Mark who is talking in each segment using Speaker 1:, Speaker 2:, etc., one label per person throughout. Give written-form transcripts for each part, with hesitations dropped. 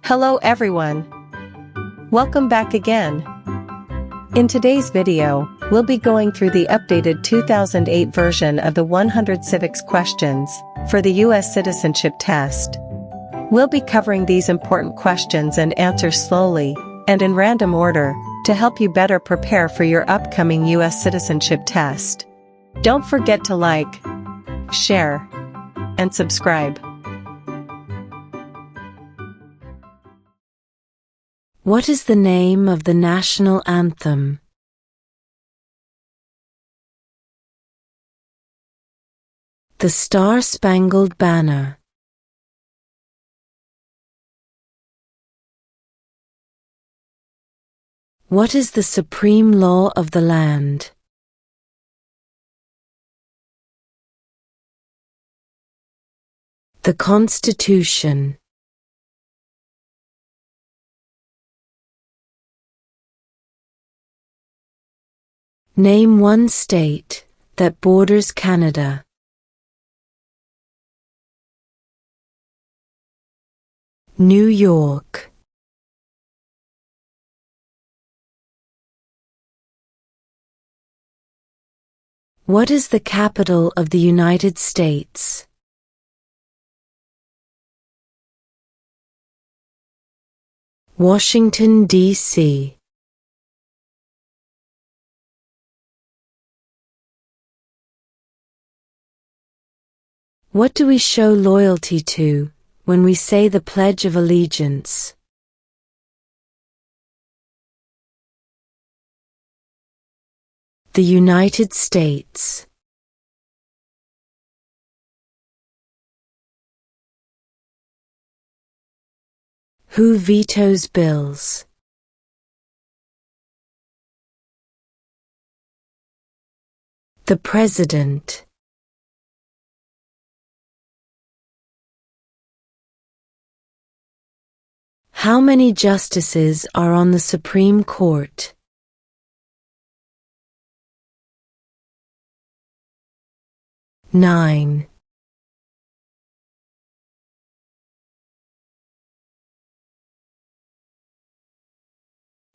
Speaker 1: Hello everyone. Welcome back again. In today's video, we'll be going through the updated 2008 version of the 100 civics questions for the U.S. Citizenship Test. We'll be covering these important questions and answers slowly and in random order to help you better prepare for your upcoming U.S. Citizenship Test. Don't forget to like, share, and subscribe.
Speaker 2: What is the name of the national anthem? The Star-Spangled Banner. What is the supreme law of the land? The Constitution. Name one state that borders Canada. New York. What is the capital of the United States? Washington, D.C. What do we show loyalty to when we say the Pledge of Allegiance? The United States. Who vetoes bills? The President. How many justices are on the Supreme Court? 9.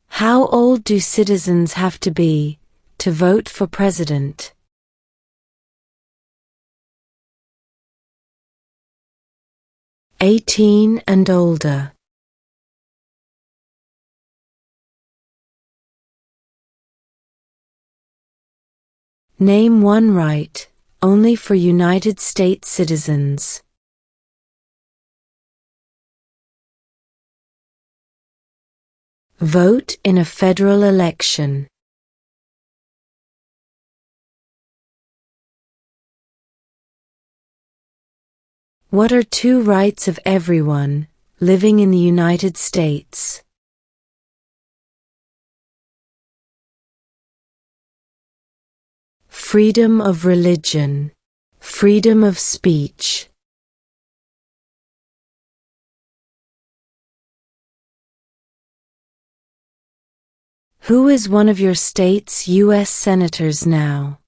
Speaker 2: How old do citizens have to be to vote for president? 18 and older. Name one right only for United States citizens. Vote in a federal election. What are two rights of everyone living in the United States? Freedom of religion, freedom of speech. Who is one of your state's U.S. senators now?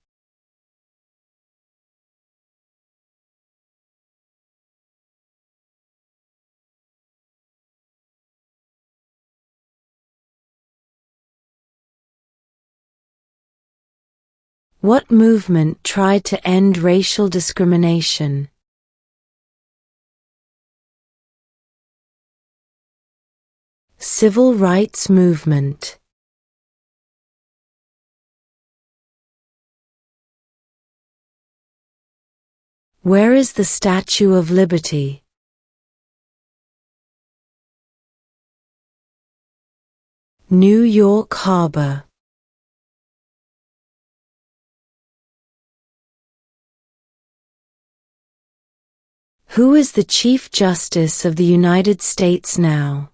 Speaker 2: What movement tried to end racial discrimination? Civil rights movement. Where is the Statue of Liberty? New York Harbor. Who is the Chief Justice of the United States now?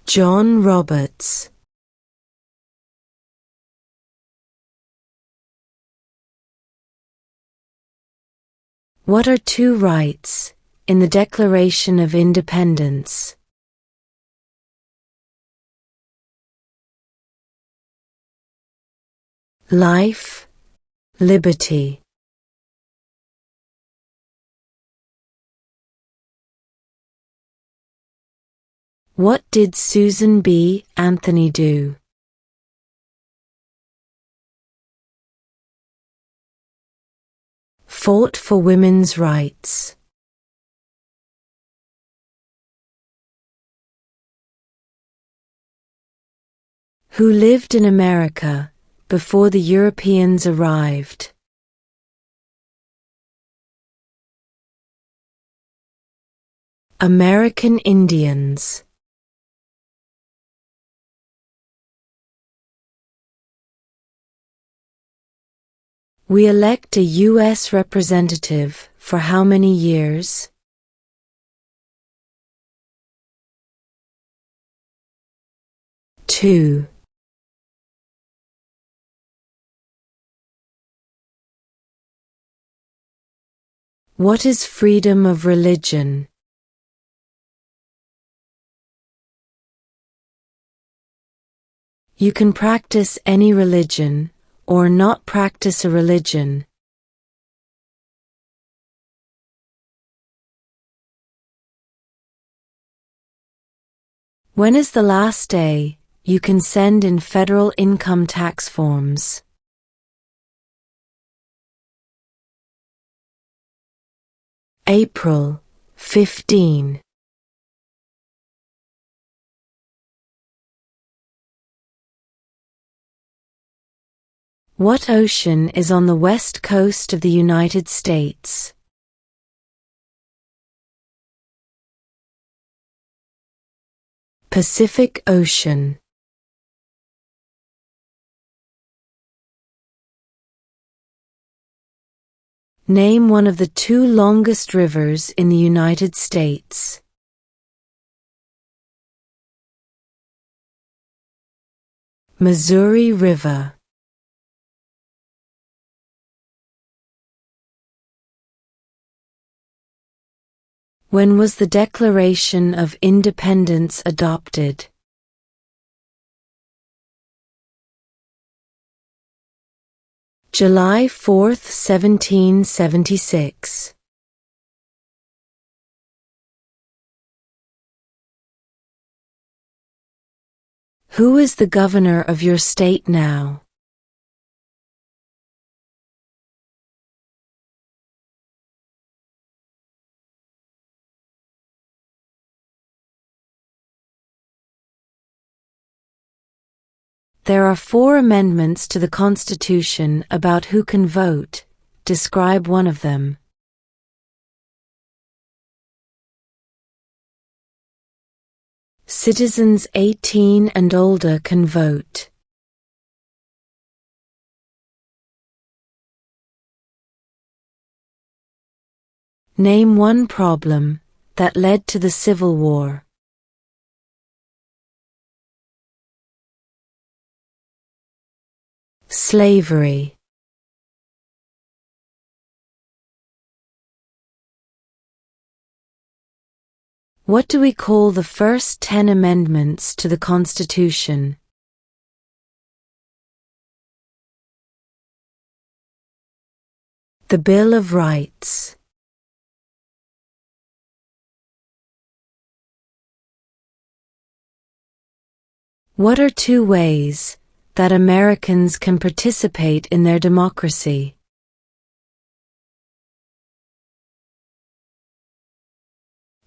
Speaker 2: John Roberts. What are two rights in the Declaration of Independence? Life, liberty. What did Susan B. Anthony do? Fought for women's rights. Who lived in America before the Europeans arrived? American Indians. We elect a U.S. representative for how many years? Two. What is freedom of religion? You can practice any religion, or not practice a religion. When is the last day you can send in federal income tax forms? April 15. What ocean is on the west coast of the United States? Pacific Ocean. Name one of the two longest rivers in the United States. Missouri River. When was the Declaration of Independence adopted? July 4, 1776. Who is the governor of your state now? There are 4 amendments to the Constitution about who can vote. Describe one of them. Citizens 18 and older can vote. Name one problem that led to the Civil War. Slavery. What do we call the first 10 amendments to the Constitution? The Bill of Rights. What are 2 ways that Americans can participate in their democracy?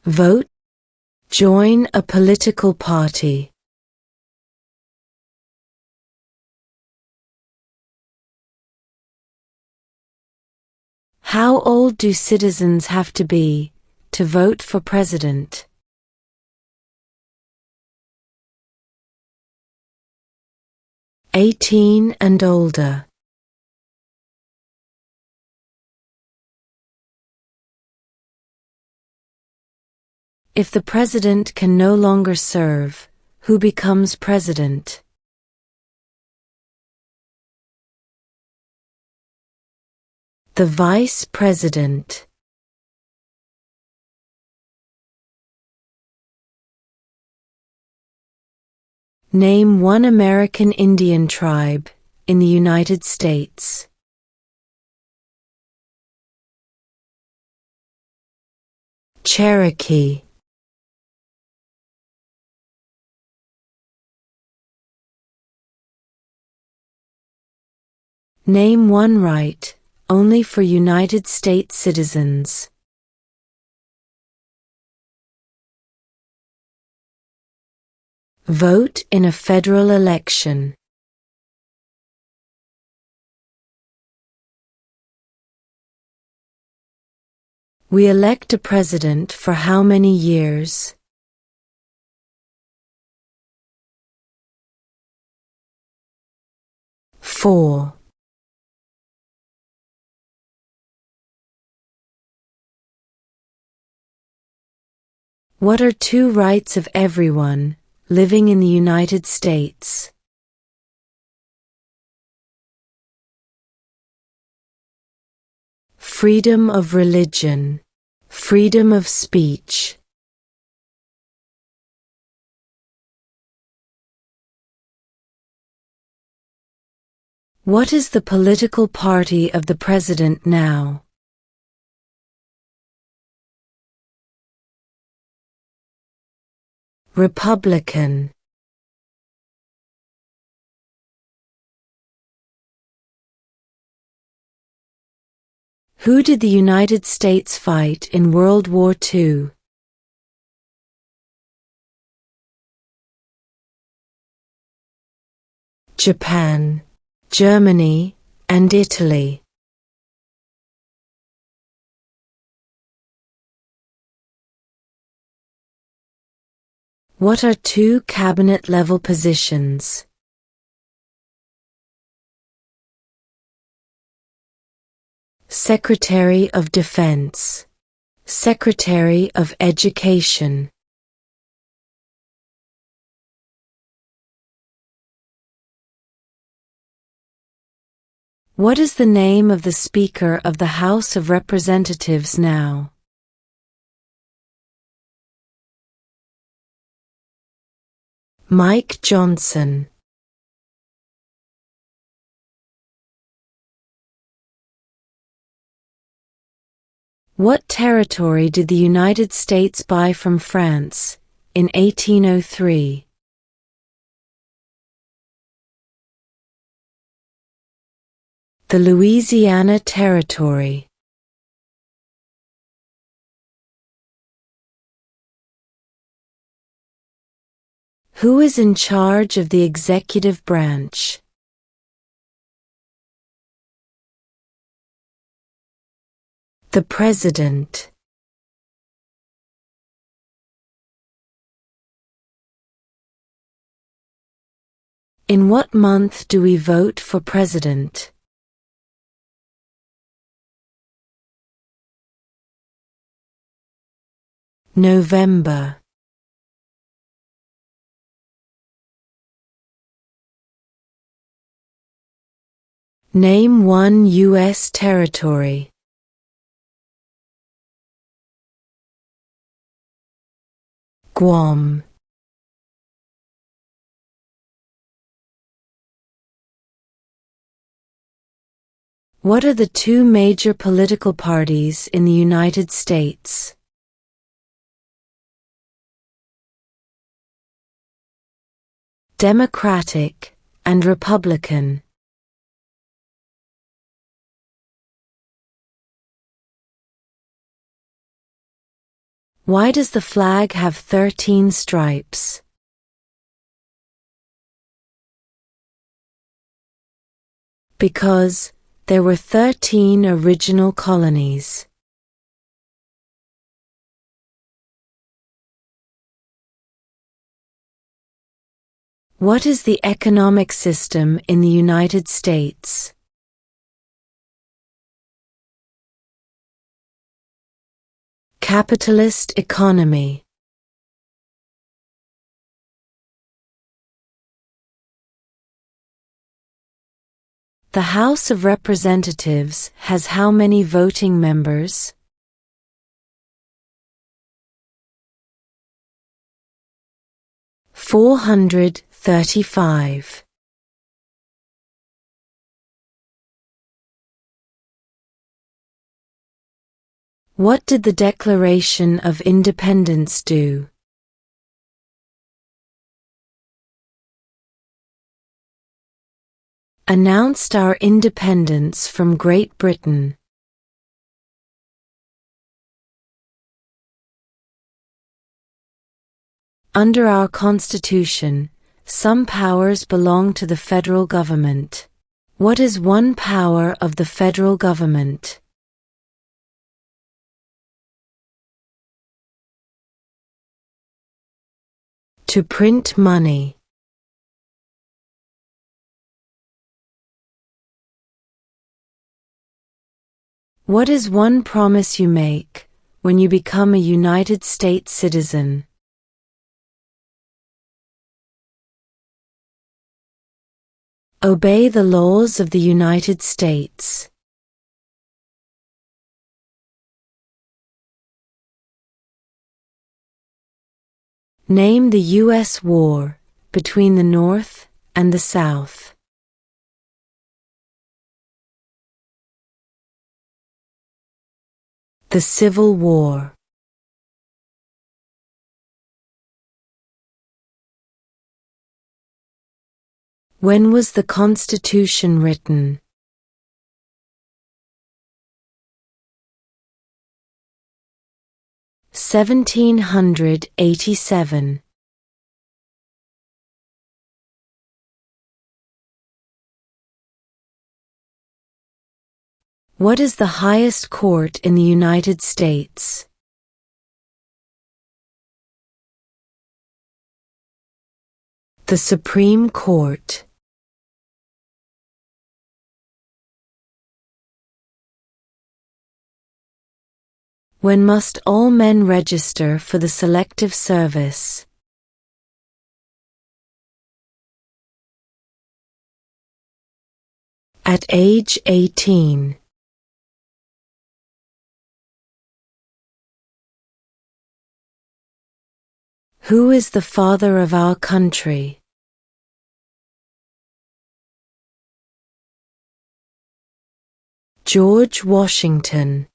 Speaker 2: Vote. Join a political party. How old do citizens have to be to vote for president? "18 and older." If the president can no longer serve, who becomes president? The vice president. Name one American Indian tribe in the United States. Cherokee. Name one right, only for United States citizens. Vote in a federal election. We elect a president for how many years? Four. What are two rights of everyone living in the United States? Freedom of religion, freedom of speech. What is the political party of the president now? Republican. Who did the United States fight in World War II? Japan, Germany, and Italy. What are two cabinet-level positions? Secretary of Defense, Secretary of Education. What is the name of the Speaker of the House of Representatives now? Mike Johnson. What territory did the United States buy from France in 1803? The Louisiana Territory. Who is in charge of the executive branch? The President. In what month do we vote for president? November. Name one U.S. territory. Guam. What are the two major political parties in the United States? Democratic and Republican. Why does the flag have 13 stripes? Because there were 13 original colonies. What is the economic system in the United States? Capitalist economy. The House of Representatives has how many voting members? 435. What did the Declaration of Independence do? announced our independence from Great Britain. Under our Constitution, some powers belong to the federal government. What is one power of the federal government? To print money. What is one promise you make when you become a United States citizen? Obey the laws of the United States. Name the U.S. war between the North and the South. The Civil War. When was the Constitution written? (1787). What is the highest court in the United States? The Supreme Court. When must all men register for the Selective Service? At age 18. Who is the father of our country? George Washington.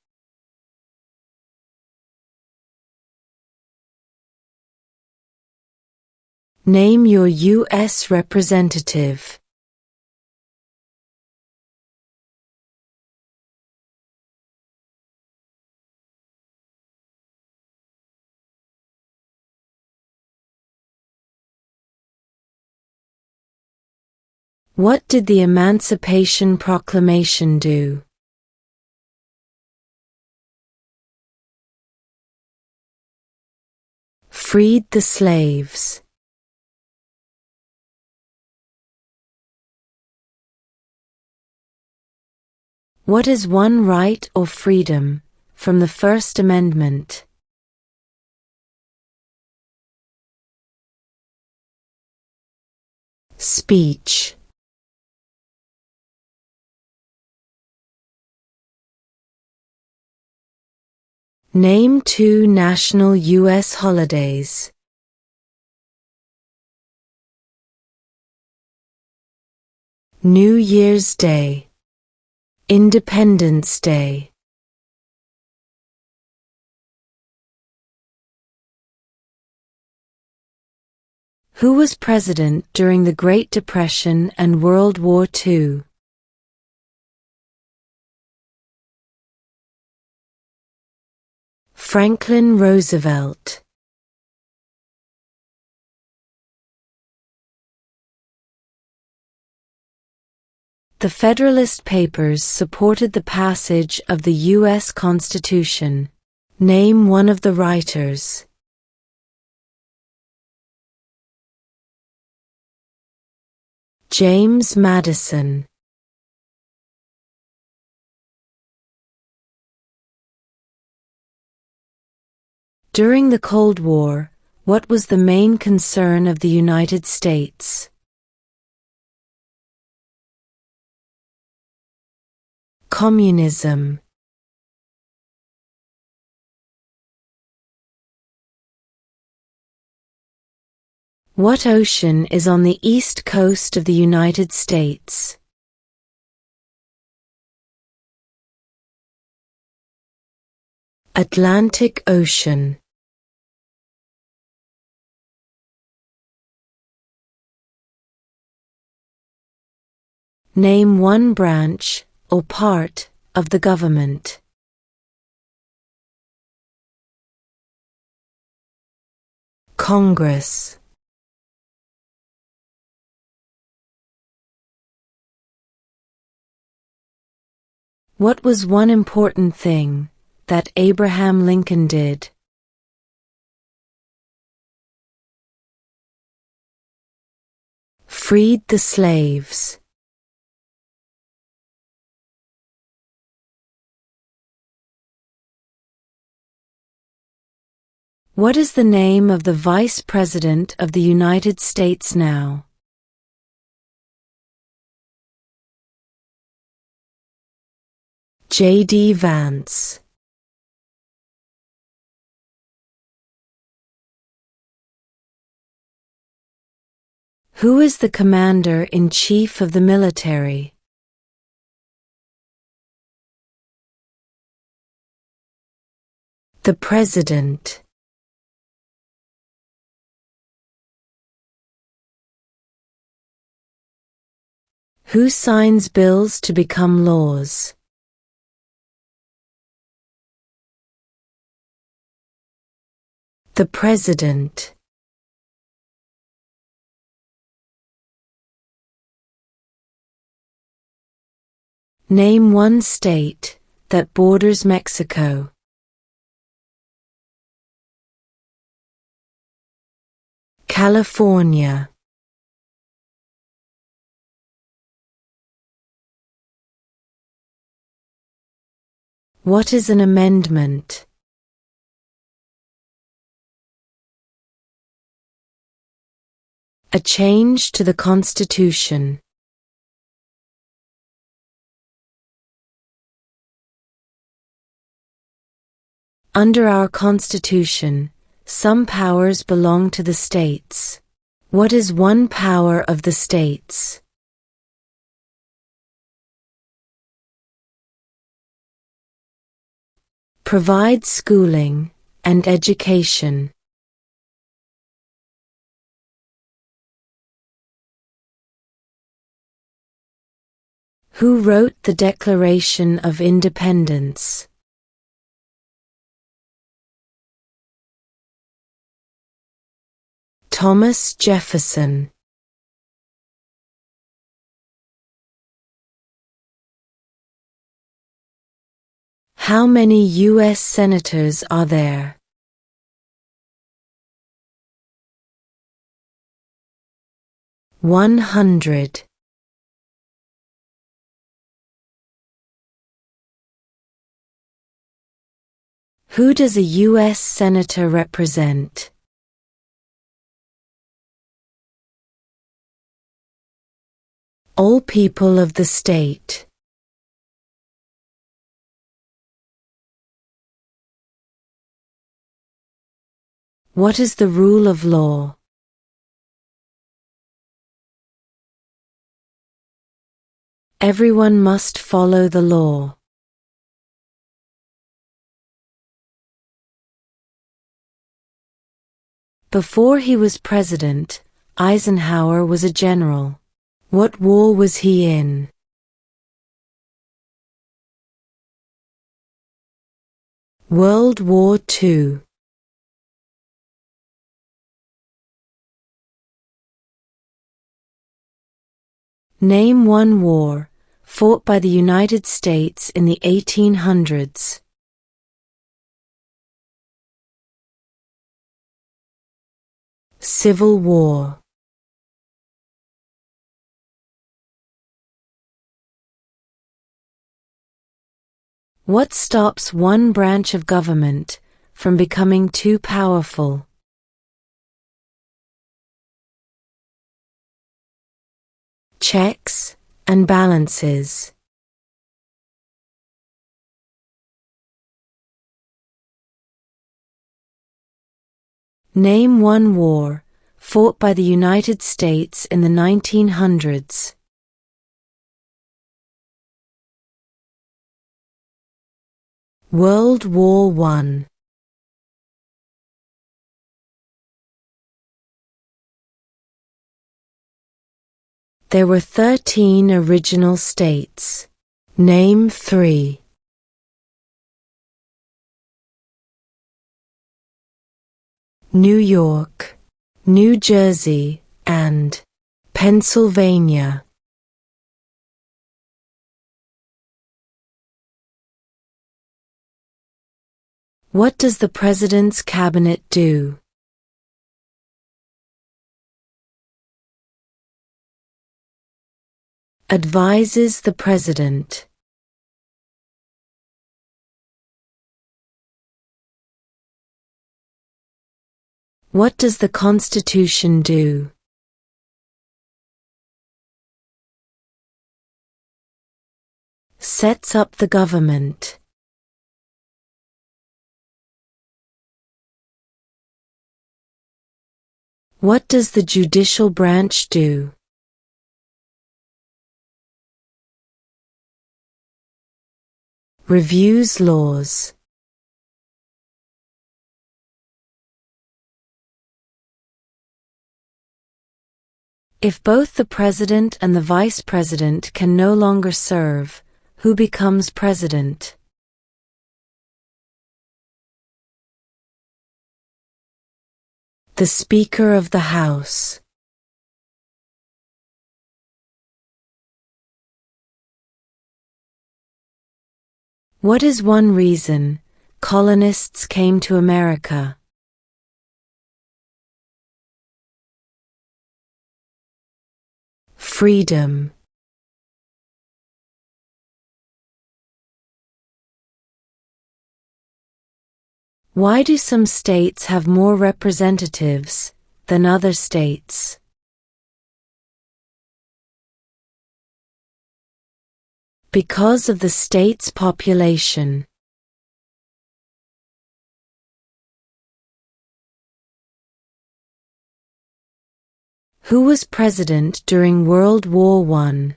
Speaker 2: Name your U.S. representative. What did the Emancipation Proclamation do? Freed the slaves. What is one right or freedom from the First Amendment? Speech. Name 2 national U.S. holidays. New Year's Day. Independence Day. Who was president during the Great Depression and World War II? Franklin Roosevelt. The Federalist Papers supported the passage of the U.S. Constitution. Name one of the writers. James Madison. During the Cold War, what was the main concern of the United States? Communism. What ocean is on the east coast of the United States? Atlantic Ocean. Name one branch or part of the government. Congress. What was one important thing that Abraham Lincoln did? Freed the slaves. What is the name of the Vice President of the United States now? J.D. Vance. Who is the Commander-in-Chief of the military? The President. Who signs bills to become laws? The President. Name one state that borders Mexico. California. What is an amendment? A change to the Constitution. Under our Constitution, some powers belong to the states. What is one power of the states? Provide schooling and education. Who wrote the Declaration of Independence? Thomas Jefferson. How many U.S. senators are there? 100. Who does a U.S. senator represent? All people of the state. What is the rule of law? Everyone must follow the law. Before he was president, Eisenhower was a general. What war was he in? World War II. Name one war fought by the United States in the 1800s. Civil War. What stops one branch of government from becoming too powerful? Checks and balances. Name one war fought by the United States in the 1900s. World War I. There were 13 original states. Name 3. New York, New Jersey, and Pennsylvania. What does the President's Cabinet do? Advises the President. What does the Constitution do? Sets up the government. What does the judicial branch do? Reviews laws. If both the President and the Vice President can no longer serve, who becomes President? The Speaker of the House. What is one reason colonists came to America? Freedom. Why do some states have more representatives than other states? Because of the state's population. Who was president during World War I?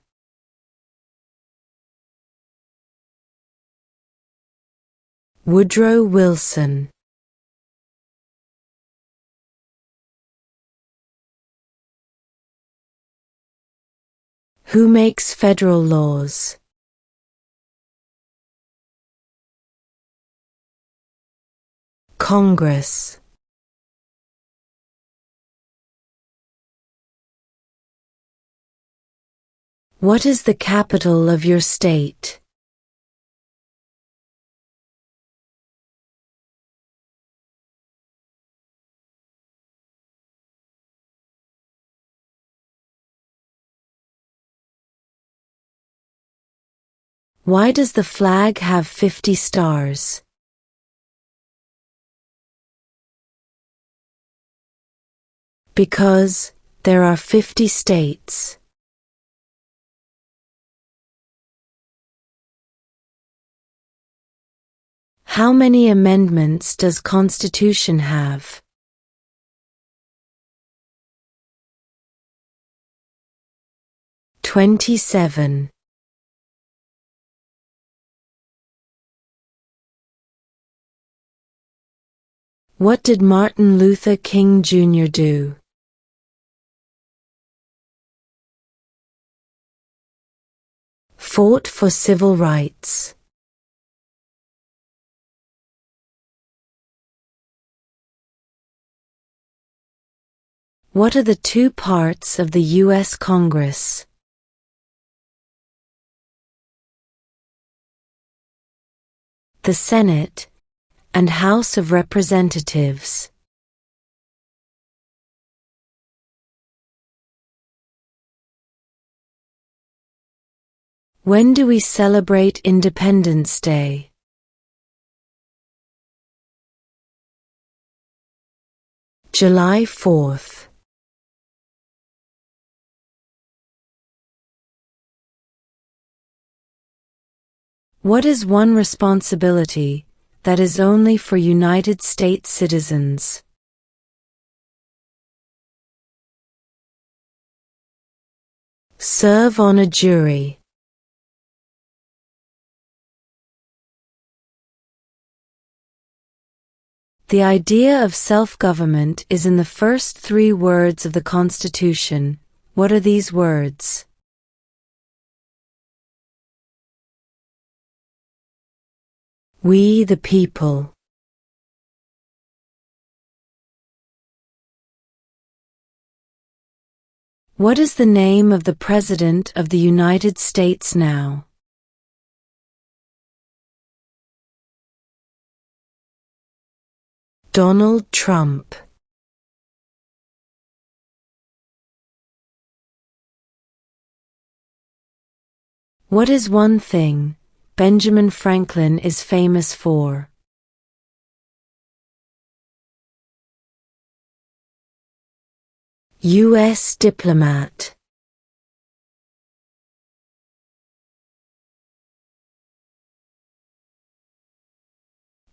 Speaker 2: Woodrow Wilson. Who makes federal laws? Congress. What is the capital of your state? Why does the flag have 50 stars? Because there are 50 states. How many amendments does Constitution have? 27. What did Martin Luther King Jr. do? Fought for civil rights. What are the two parts of the U.S. Congress? The Senate and House of Representatives. When do we celebrate Independence Day? July 4th. What is one responsibility that is only for United States citizens? Serve on a jury. The idea of self-government is in the first 3 words of the Constitution. What are these words? We the people. What is the name of the President of the United States now? Donald Trump. What is one thing Benjamin Franklin is famous for? U.S. diplomat.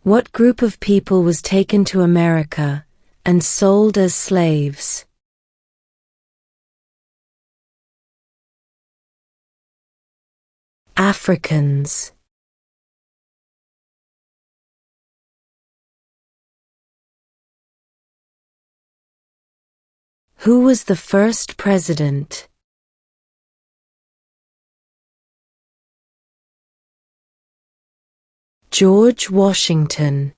Speaker 2: What group of people was taken to America and sold as slaves? Africans. Who was the first president? George Washington.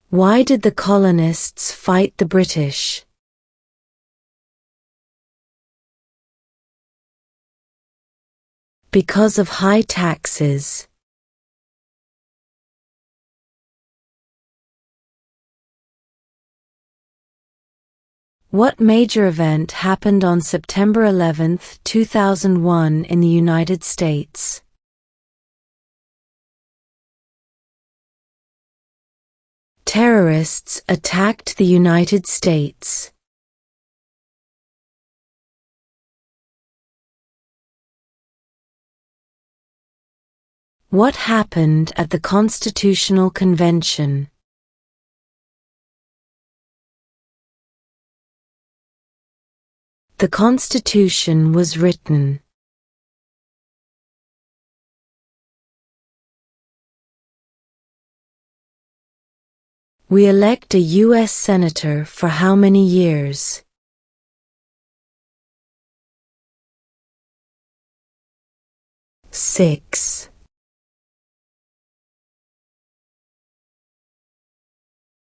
Speaker 2: Why did the colonists fight the British? Because of high taxes. What major event happened on September 11, 2001 in the United States? Terrorists attacked the United States. What happened at the Constitutional Convention? The Constitution was written. We elect a U.S. Senator for how many years? 6.